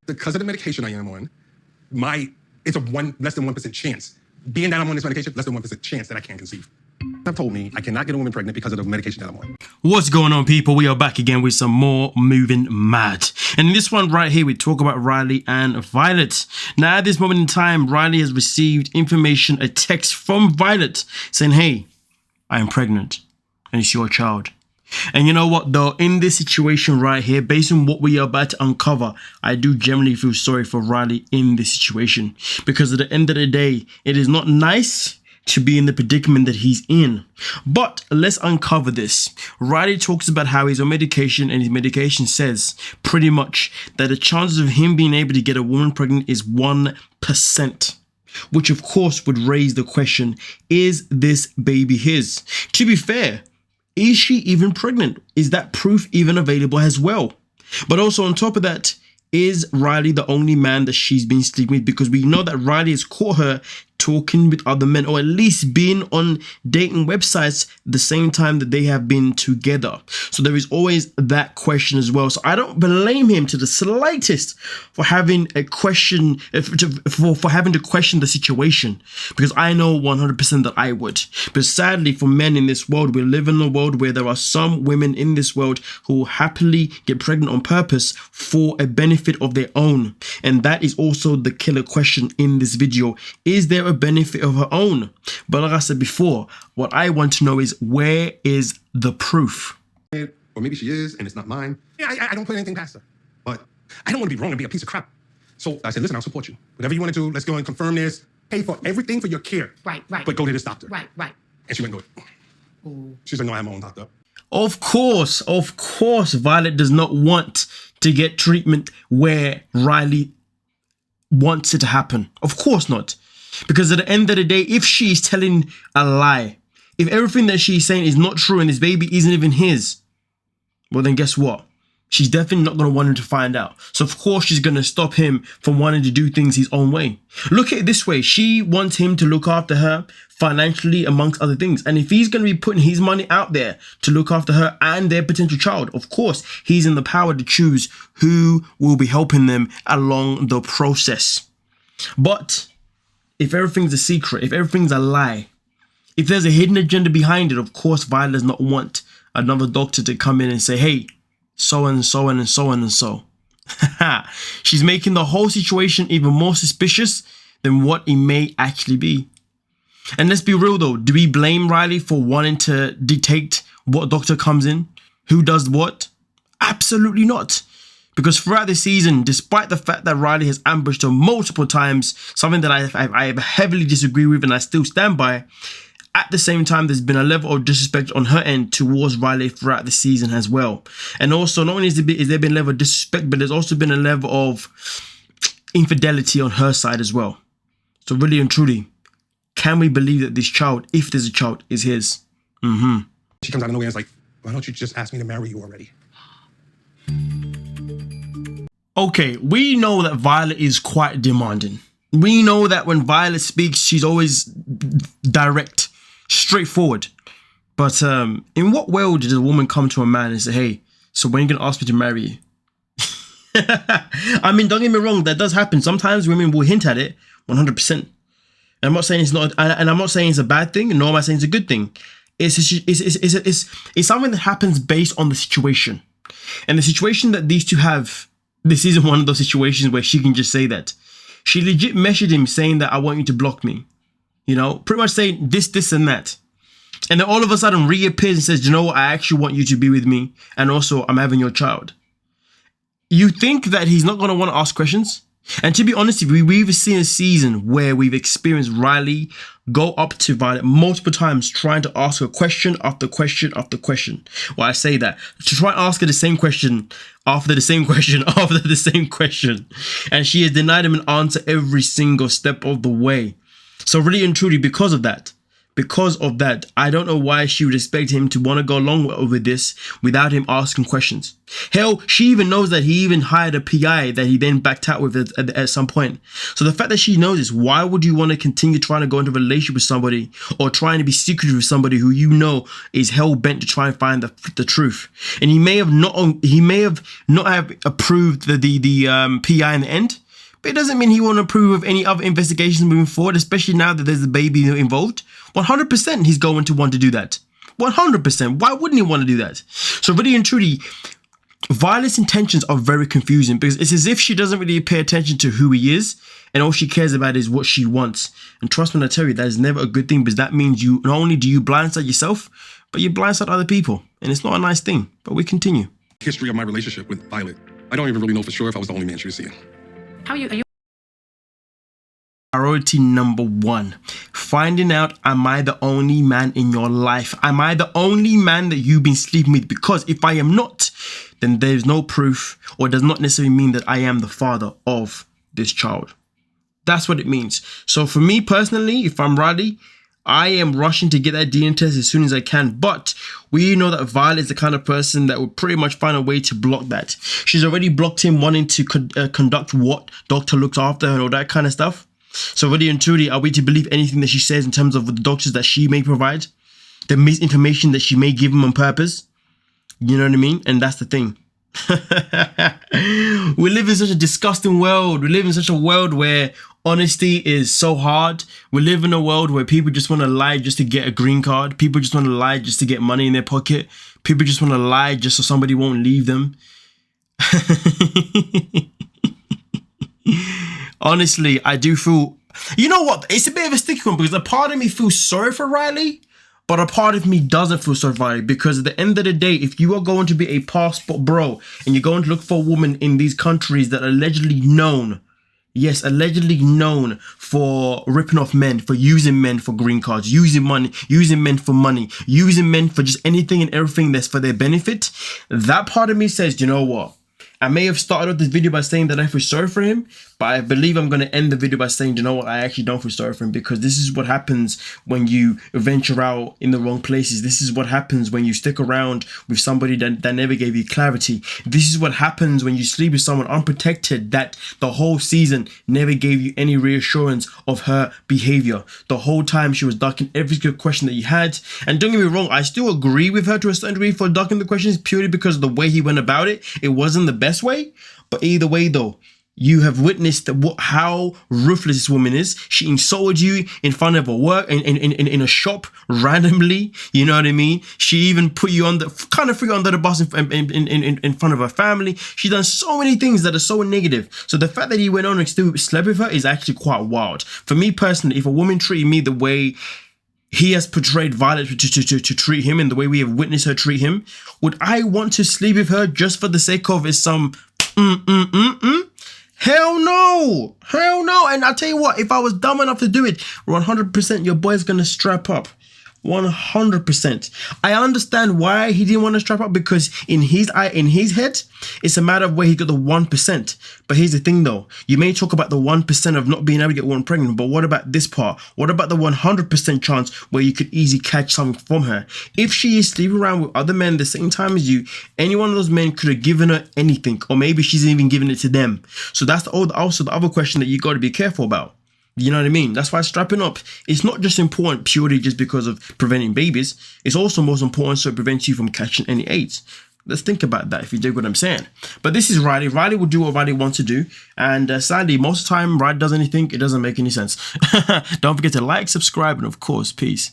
because of the medication I am on, it's a less than 1% chance. Being that I'm on this medication, less than 1% chance that I can't conceive. Have told me I cannot get a woman pregnant because of the medication that I'm on. What's going on, people? We are back again with some more Moving Mad. And in this one right here, we talk about Riley and Violet. Now, at this moment in time, Riley has received information, a text from Violet saying, hey, I am pregnant and it's your child. And you know what, though, in this situation right here, based on what we are about to uncover, I do generally feel sorry for Riley in this situation, because at the end of the day, it is not nice to be in the predicament that he's in. But let's uncover this. Riley talks about how he's on medication, and his medication says pretty much that the chances of him being able to get a woman pregnant is 1%. Which of course would raise the question, is this baby his? To be fair, is she even pregnant? Is that proof even available as well? But also on top of that, is Riley the only man that she's been sleeping with? Because we know that Riley has caught her talking with other men, or at least being on dating websites the same time that they have been together. So there is always that question as well. So I don't blame him to the slightest for having a question, for having to question the situation, because I know 100% that I would. But sadly, for men in this world, we live in a world where there are some women in this world who happily get pregnant on purpose for a benefit of their own. And that is also the killer question in this video. Is there a benefit of her own? But like I said before, what I want to know is, where is the proof? Or maybe she is, and it's not mine. Yeah, I don't put anything past her. But I don't want to be wrong and be a piece of crap. So I said, listen, I'll support you. Whatever you want to do, let's go and confirm this. Pay for everything for your care. Right. But go to this doctor. Right. And she wouldn't do it. Ooh. She said, no, I have my own doctor. Of course, Violet does not want to get treatment where Riley wants it to happen. Of course not. Because at the end of the day, if she's telling a lie, if everything that she's saying is not true and this baby isn't even his, well then guess what? She's definitely not going to want him to find out. So of course she's going to stop him from wanting to do things his own way. Look at it this way. She wants him to look after her financially, amongst other things. And if he's going to be putting his money out there to look after her and their potential child, of course, he's in the power to choose who will be helping them along the process. But if everything's a secret, if everything's a lie, if there's a hidden agenda behind it, of course, Violet does not want another doctor to come in and say, hey, so and so and so and so. She's making the whole situation even more suspicious than what it may actually be. And let's be real though, do we blame Riley for wanting to dictate what doctor comes in? Who does what? Absolutely not. Because throughout the season, despite the fact that Riley has ambushed her multiple times, something that I heavily disagree with and I still stand by, at the same time, there's been a level of disrespect on her end towards Riley throughout the season as well. And also, not only is there been a level of disrespect, but there's also been a level of infidelity on her side as well. So really and truly, can we believe that this child, if there's a child, is his? She comes out of nowhere and is like, why don't you just ask me to marry you already? Okay, we know that Violet is quite demanding. We know that when Violet speaks, she's always direct, straightforward. But in what world did a woman come to a man and say, hey, so when are you going to ask me to marry you? I mean, don't get me wrong, that does happen. Sometimes women will hint at it 100%. I'm not saying it's not, and I'm not saying it's a bad thing, nor am I saying it's a good thing. It's something that happens based on the situation. And the situation that these two have, this isn't one of those situations where she can just say that. She legit messaged him saying that I want you to block me. You know, pretty much saying this and that. And then all of a sudden reappears and says, you know what, I actually want you to be with me. And also I'm having your child. You think that he's not going to want to ask questions? And to be honest, we've seen a season where we've experienced Riley go up to Violet multiple times trying to ask her question after question after question. Well, I say that to try and ask her the same question after the same question after the same question. And she has denied him an answer every single step of the way. So really and truly, because of that, because of that, I don't know why she would expect him to want to go along with this without him asking questions. Hell, she even knows that he even hired a PI that he then backed out with at some point. So the fact that she knows this, why would you want to continue trying to go into a relationship with somebody or trying to be secretive with somebody who you know is hell bent to try and find the truth? And he may have not have approved the PI in the end. But it doesn't mean he won't approve of any other investigations moving forward, especially now that there's a baby involved. 100% he's going to want to do that. 100%. Why wouldn't he want to do that? So really and truly, Violet's intentions are very confusing because it's as if she doesn't really pay attention to who he is and all she cares about is what she wants. And trust me when I tell you, that is never a good thing because that means you not only do you blindside yourself, but you blindside other people. And it's not a nice thing. But we continue. History of my relationship with Violet. I don't even really know for sure if I was the only man she was seeing. Are you? Priority number 1, finding out, am I the only man in your life? Am I the only man that you've been sleeping with? Because if I am not, then there's no proof, or it does not necessarily mean that I am the father of this child. That's what it means. So for me personally, if I'm Riley, I am rushing to get that DNA test as soon as I can. But we know that Violet is the kind of person that would pretty much find a way to block that. She's already blocked him wanting to conduct what doctor looks after her and all that kind of stuff. So really and truly, are we to believe anything that she says in terms of the doctors that she may provide? The misinformation that she may give him on purpose? You know what I mean? And that's the thing. We live in such a disgusting world. We live in such a world where honesty is so hard. We live in a world where people just want to lie just to get a green card. People just want to lie just to get money in their pocket. People just want to lie just so somebody won't leave them. Honestly, I do feel, you know what? It's a bit of a sticky one because a part of me feels sorry for Riley, but a part of me doesn't feel sorry for Riley because at the end of the day, if you are going to be a passport bro and you're going to look for a woman in these countries that are allegedly known, yes, allegedly known for ripping off men, for using men for green cards, using men for money, using men for just anything and everything that's for their benefit, that part of me says, you know what? I may have started off this video by saying that I feel sorry for him, but I believe I'm going to end the video by saying, you know what, I actually don't feel sorry for him because this is what happens when you venture out in the wrong places. This is what happens when you stick around with somebody that never gave you clarity. This is what happens when you sleep with someone unprotected that the whole season never gave you any reassurance of her behavior. The whole time she was ducking every good question that you had. And don't get me wrong, I still agree with her to a certain degree for ducking the questions purely because of the way he went about it. It wasn't the best way, but either way though, you have witnessed how ruthless this woman is. She insulted you in front of a work in a shop randomly. You know what I mean? She even put you on threw you under the bus in front of her family. She's done so many things that are so negative. So the fact that he went on and still slept with her is actually quite wild. For me personally, if a woman treated me the way he has portrayed Violet to treat him and the way we have witnessed her treat him, would I want to sleep with her just for the sake of some Hell no. Hell no. And I'll tell you what, if I was dumb enough to do it, 100% your boy's gonna strap up. 100%. I understand why he didn't want to strap up because in his head, it's a matter of where he got the 1%. But here's the thing though, you may talk about the 1% of not being able to get one pregnant, but what about this part? What about the 100% chance where you could easily catch something from her? If she is sleeping around with other men the same time as you, any one of those men could have given her anything, or maybe she's even giving it to them. So that's also the other question that you got to be careful about. You know what I mean? That's why strapping up, it's not just important purely just because of preventing babies. It's also most important so it prevents you from catching any AIDS. Let's think about that if you dig what I'm saying. But this is Riley. Riley will do what Riley wants to do. And sadly, most of the time, Riley does anything, it doesn't make any sense. Don't forget to like, subscribe, and of course, peace.